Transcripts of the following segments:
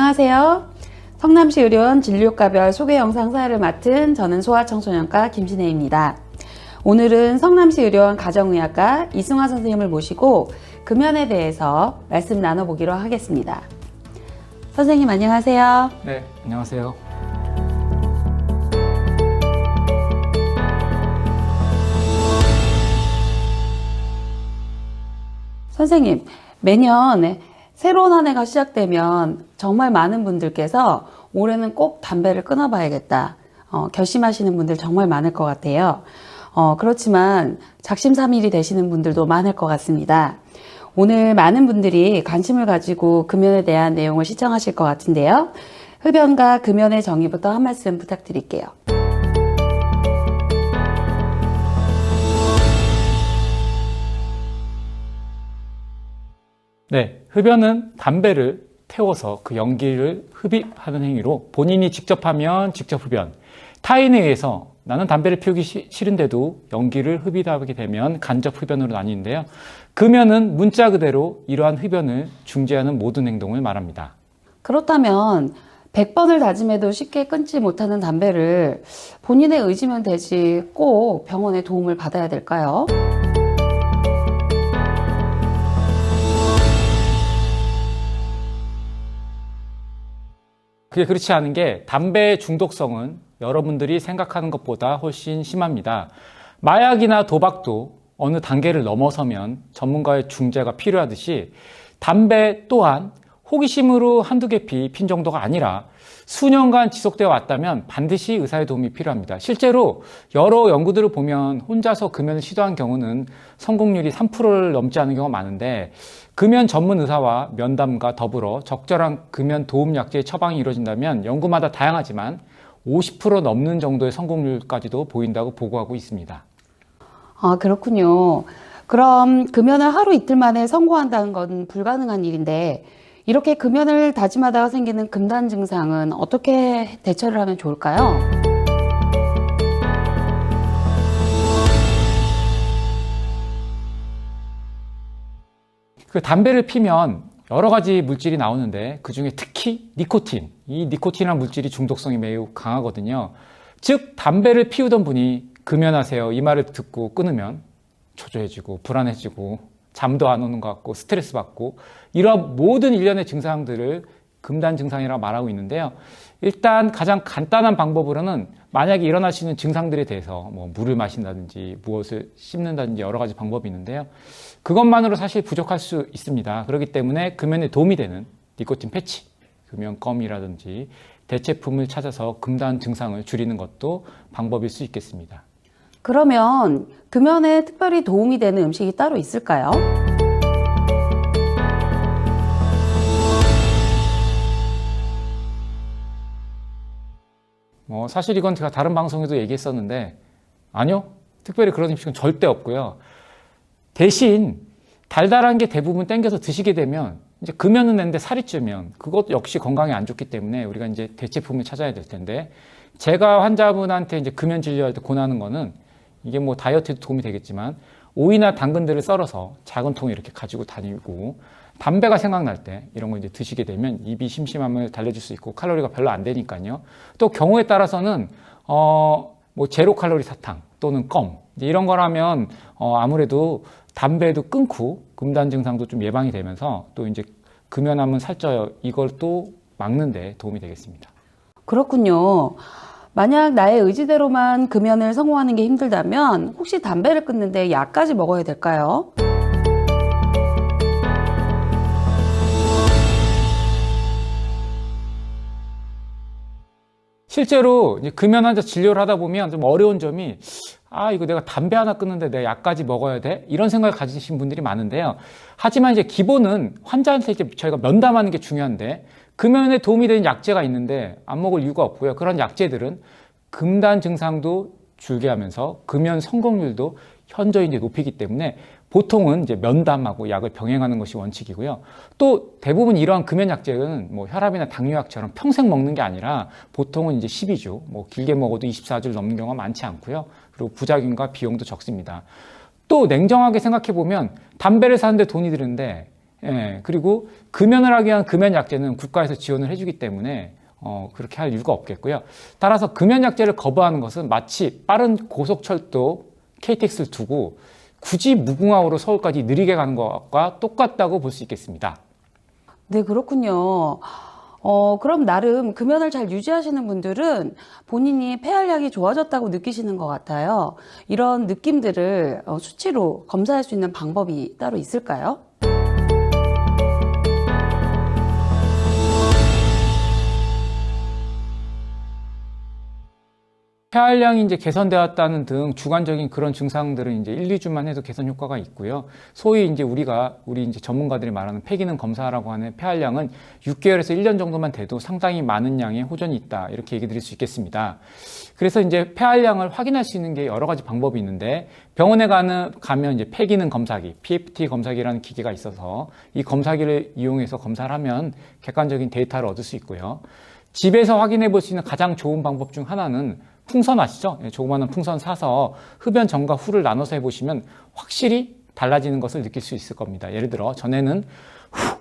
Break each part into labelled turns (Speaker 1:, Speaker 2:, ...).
Speaker 1: 안녕하세요. 성남시 의료원 진료과별 소개 영상 사회를 맡은 저는 소아청소년과 김신혜입니다. 오늘은 성남시 의료원 가정의학과 이승화 선생님을 모시고 금연에 대해서 말씀 나눠보기로 하겠습니다. 선생님 안녕하세요.
Speaker 2: 네, 안녕하세요.
Speaker 1: 선생님, 매년 새로운 한 해가 시작되면 정말 많은 분들께서 올해는 꼭 담배를 끊어봐야겠다 결심하시는 분들 정말 많을 것 같아요. 그렇지만 작심삼일이 되시는 분들도 많을 것 같습니다. 오늘 많은 분들이 관심을 가지고 금연에 대한 내용을 시청하실 것 같은데요. 흡연과 금연의 정의부터 한 말씀 부탁드릴게요.
Speaker 2: 네, 흡연은 담배를 태워서 그 연기를 흡입하는 행위로 본인이 직접 하면 직접 흡연, 타인에 의해서 나는 담배를 피우기 싫은데도 연기를 흡입하게 되면 간접 흡연으로 나뉘는데요. 금연은 문자 그대로 이러한 흡연을 중지하는 모든 행동을 말합니다.
Speaker 1: 그렇다면 100번을 다짐해도 쉽게 끊지 못하는 담배를 본인의 의지면 되지 꼭 병원의 도움을 받아야 될까요?
Speaker 2: 그게 그렇지 않은 게 담배의 중독성은 여러분들이 생각하는 것보다 훨씬 심합니다. 마약이나 도박도 어느 단계를 넘어서면 전문가의 중재가 필요하듯이 담배 또한 호기심으로 한두 개 핀 정도가 아니라 수년간 지속되어 왔다면 반드시 의사의 도움이 필요합니다. 실제로 여러 연구들을 보면 혼자서 금연을 시도한 경우는 성공률이 3%를 넘지 않은 경우가 많은데 금연 전문 의사와 면담과 더불어 적절한 금연 도움 약제의 처방이 이루어진다면 연구마다 다양하지만 50% 넘는 정도의 성공률까지도 보인다고 보고하고 있습니다.
Speaker 1: 아, 그렇군요. 그럼 금연을 하루 이틀 만에 성공한다는 건 불가능한 일인데 이렇게 금연을 다짐하다가 생기는 금단 증상은 어떻게 대처를 하면 좋을까요?
Speaker 2: 그 담배를 피면 여러 가지 물질이 나오는데 그중에 특히 니코틴, 이 니코틴이라는 물질이 중독성이 매우 강하거든요. 즉 담배를 피우던 분이 금연하세요 이 말을 듣고 끊으면 초조해지고 불안해지고 잠도 안 오는 것 같고 스트레스 받고 이러한 모든 일련의 증상들을 금단 증상이라고 말하고 있는데요. 일단 가장 간단한 방법으로는 만약에 일어날 수 있는 증상들에 대해서 뭐 물을 마신다든지 무엇을 씹는다든지 여러 가지 방법이 있는데요. 그것만으로 사실 부족할 수 있습니다. 그렇기 때문에 금연에 도움이 되는 니코틴 패치, 금연껌이라든지 대체품을 찾아서 금단 증상을 줄이는 것도 방법일 수 있겠습니다.
Speaker 1: 그러면 금연에 특별히 도움이 되는 음식이 따로 있을까요?
Speaker 2: 사실 이건 제가 다른 방송에도 얘기했었는데 아니요, 특별히 그런 음식은 절대 없고요. 대신 달달한 게 대부분 땡겨서 드시게 되면 이제 금연은 했는데 살이 찌면 그것 역시 건강에 안 좋기 때문에 우리가 이제 대체품을 찾아야 될 텐데 제가 환자분한테 이제 금연 진료할 때 권하는 거는 이게 뭐 다이어트에도 도움이 되겠지만 오이나 당근들을 썰어서 작은 통에 이렇게 가지고 다니고 담배가 생각날 때 이런 거 이제 드시게 되면 입이 심심함을 달래줄 수 있고 칼로리가 별로 안 되니까요. 또 경우에 따라서는 뭐 제로 칼로리 사탕 또는 껌 이런 거라면 아무래도 담배도 끊고 금단 증상도 좀 예방이 되면서 또 이제 금연하면 살쪄요 이걸 또 막는 데 도움이 되겠습니다.
Speaker 1: 그렇군요. 만약 나의 의지대로만 금연을 성공하는 게 힘들다면 혹시 담배를 끊는데 약까지 먹어야 될까요?
Speaker 2: 실제로 이제 금연 환자 진료를 하다 보면 좀 어려운 점이 이거 내가 담배 하나 끊는데 내가 약까지 먹어야 돼? 이런 생각을 가지신 분들이 많은데요. 하지만 이제 기본은 환자한테 이제 저희가 면담하는 게 중요한데 금연에 도움이 되는 약제가 있는데 안 먹을 이유가 없고요. 그런 약제들은 금단 증상도 줄게 하면서 금연 성공률도 현저히 이제 높이기 때문에 보통은 이제 면담하고 약을 병행하는 것이 원칙이고요. 또 대부분 이러한 금연 약제는 뭐 혈압이나 당뇨약처럼 평생 먹는 게 아니라 보통은 이제 12주, 뭐 길게 먹어도 24주를 넘는 경우가 많지 않고요. 그리고 부작용과 비용도 적습니다. 또 냉정하게 생각해 보면 담배를 사는데 돈이 드는데 예, 그리고 금연을 하기 위한 금연약제는 국가에서 지원을 해주기 때문에 그렇게 할 이유가 없겠고요. 따라서 금연약제를 거부하는 것은 마치 빠른 고속철도 KTX를 두고 굳이 무궁화호로 서울까지 느리게 가는 것과 똑같다고 볼 수 있겠습니다.
Speaker 1: 네, 그렇군요. 그럼 나름 금연을 잘 유지하시는 분들은 본인이 폐활량이 좋아졌다고 느끼시는 것 같아요. 이런 느낌들을 수치로 검사할 수 있는 방법이 따로 있을까요?
Speaker 2: 폐활량이 이제 개선되었다는 등 주관적인 그런 증상들은 이제 1, 2주만 해도 개선 효과가 있고요. 소위 이제 우리 이제 전문가들이 말하는 폐기능 검사라고 하는 폐활량은 6개월에서 1년 정도만 돼도 상당히 많은 양의 호전이 있다. 이렇게 얘기 드릴 수 있겠습니다. 그래서 이제 폐활량을 확인할 수 있는 게 여러 가지 방법이 있는데 병원에 가면 이제 폐기능 검사기, PFT 검사기라는 기계가 있어서 이 검사기를 이용해서 검사를 하면 객관적인 데이터를 얻을 수 있고요. 집에서 확인해 볼 수 있는 가장 좋은 방법 중 하나는 풍선 아시죠? 조그마한 풍선 사서 흡연 전과 후를 나눠서 해보시면 확실히 달라지는 것을 느낄 수 있을 겁니다. 예를 들어 전에는 후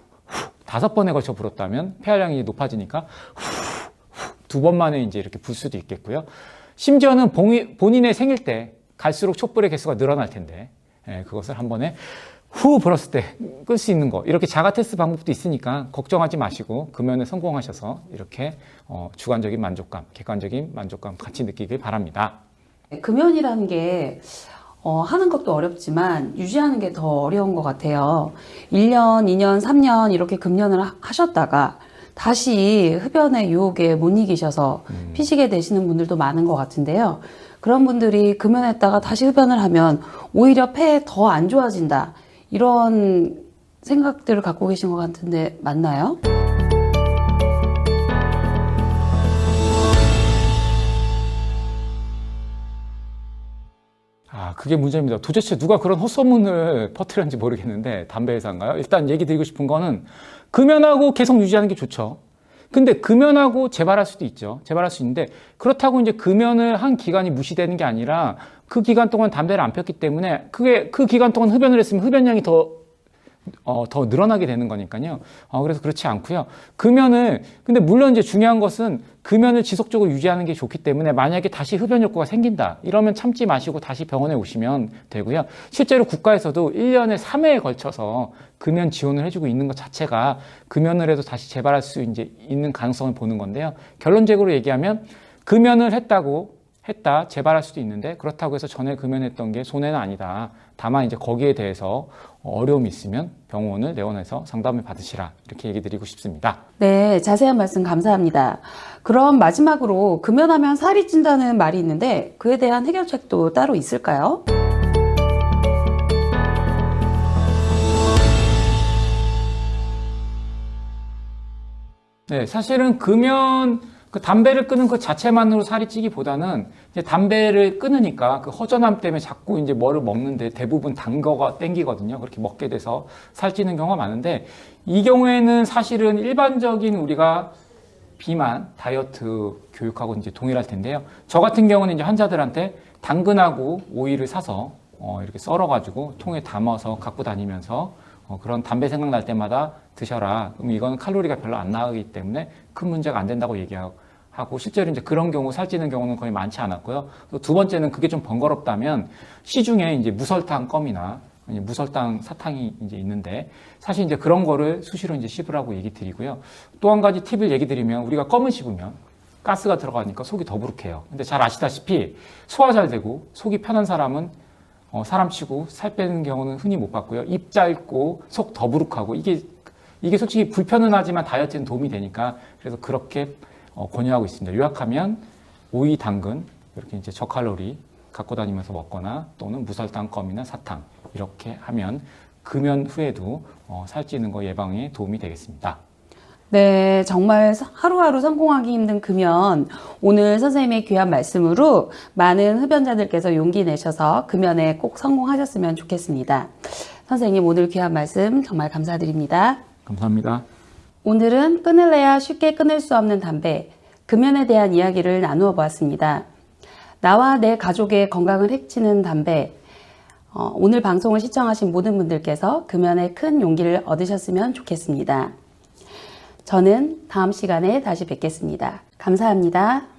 Speaker 2: 5번에 걸쳐 불었다면 폐활량이 높아지니까 후 2번 만에 이제 이렇게 불 수도 있겠고요. 심지어는 본인의 생일 때 갈수록 촛불의 개수가 늘어날 텐데 그것을 한 번에 후 불었을 때 끌 수 있는 거, 이렇게 자가 테스트 방법도 있으니까 걱정하지 마시고 금연에 성공하셔서 이렇게 주관적인 만족감, 객관적인 만족감 같이 느끼길 바랍니다.
Speaker 1: 금연이라는 게 하는 것도 어렵지만 유지하는 게 더 어려운 것 같아요. 1년, 2년, 3년 이렇게 금연을 하셨다가 다시 흡연의 유혹에 못 이기셔서 피시게 되시는 분들도 많은 것 같은데요. 그런 분들이 금연했다가 다시 흡연을 하면 오히려 폐에 더 안 좋아진다. 이런 생각들을 갖고 계신 것 같은데 맞나요?
Speaker 2: 그게 문제입니다. 도대체 누가 그런 헛소문을 퍼뜨렸는지 모르겠는데 담배 회사인가요? 일단 얘기 드리고 싶은 거는 금연하고 계속 유지하는 게 좋죠. 근데 금연하고 재발할 수도 있죠. 재발할 수 있는데 그렇다고 이제 금연을 한 기간이 무시되는 게 아니라 그 기간 동안 담배를 안 폈기 때문에 그 기간 동안 흡연을 했으면 흡연량이 더 늘어나게 되는 거니까요. 그래서 그렇지 않고요. 근데 물론 이제 중요한 것은 금연을 지속적으로 유지하는 게 좋기 때문에 만약에 다시 흡연 욕구가 생긴다. 이러면 참지 마시고 다시 병원에 오시면 되고요. 실제로 국가에서도 1년에 3회에 걸쳐서 금연 지원을 해주고 있는 것 자체가 금연을 해도 다시 재발할 수 있는 가능성을 보는 건데요. 결론적으로 얘기하면 금연을 했다, 재발할 수도 있는데 그렇다고 해서 전에 금연했던 게 손해는 아니다. 다만 이제 거기에 대해서 어려움이 있으면 병원을 내원해서 상담을 받으시라. 이렇게 얘기 드리고 싶습니다.
Speaker 1: 네, 자세한 말씀 감사합니다. 그럼 마지막으로 금연하면 살이 찐다는 말이 있는데 그에 대한 해결책도 따로 있을까요?
Speaker 2: 네, 사실은 그 담배를 끊는 것 자체만으로 살이 찌기보다는 이제 담배를 끊으니까 그 허전함 때문에 자꾸 이제 뭐를 먹는데 대부분 단 거가 땡기거든요. 그렇게 먹게 돼서 살찌는 경우가 많은데 이 경우에는 사실은 일반적인 우리가 비만 다이어트 교육하고 이제 동일할 텐데요. 저 같은 경우는 이제 환자들한테 당근하고 오이를 사서 이렇게 썰어가지고 통에 담아서 갖고 다니면서 그런 담배 생각날 때마다 드셔라. 그럼 이건 칼로리가 별로 안 나가기 때문에 큰 문제가 안 된다고 얘기하고 실제로 이제 그런 경우 살찌는 경우는 거의 많지 않았고요. 또 두 번째는 그게 좀 번거롭다면 시중에 이제 무설탕 껌이나 무설탕 사탕이 이제 있는데 사실 이제 그런 거를 수시로 이제 씹으라고 얘기 드리고요. 또 한 가지 팁을 얘기 드리면 우리가 껌을 씹으면 가스가 들어가니까 속이 더부룩해요. 근데 잘 아시다시피 소화 잘 되고 속이 편한 사람은 사람 치고 살 빼는 경우는 흔히 못 봤고요. 입 짧고 속 더부룩하고 이게 솔직히 불편은 하지만 다이어트에는 도움이 되니까 그래서 그렇게 권유하고 있습니다. 요약하면 오이, 당근 이렇게 이제 저칼로리 갖고 다니면서 먹거나 또는 무설탕 껌이나 사탕 이렇게 하면 금연 후에도 살찌는 거 예방에 도움이 되겠습니다.
Speaker 1: 네, 정말 하루하루 성공하기 힘든 금연. 오늘 선생님의 귀한 말씀으로 많은 흡연자들께서 용기 내셔서 금연에 꼭 성공하셨으면 좋겠습니다. 선생님 오늘 귀한 말씀 정말 감사드립니다.
Speaker 2: 감사합니다.
Speaker 1: 오늘은 끊을래야 쉽게 끊을 수 없는 담배, 금연에 대한 이야기를 나누어 보았습니다. 나와 내 가족의 건강을 해치는 담배, 오늘 방송을 시청하신 모든 분들께서 금연에 큰 용기를 얻으셨으면 좋겠습니다. 저는 다음 시간에 다시 뵙겠습니다. 감사합니다.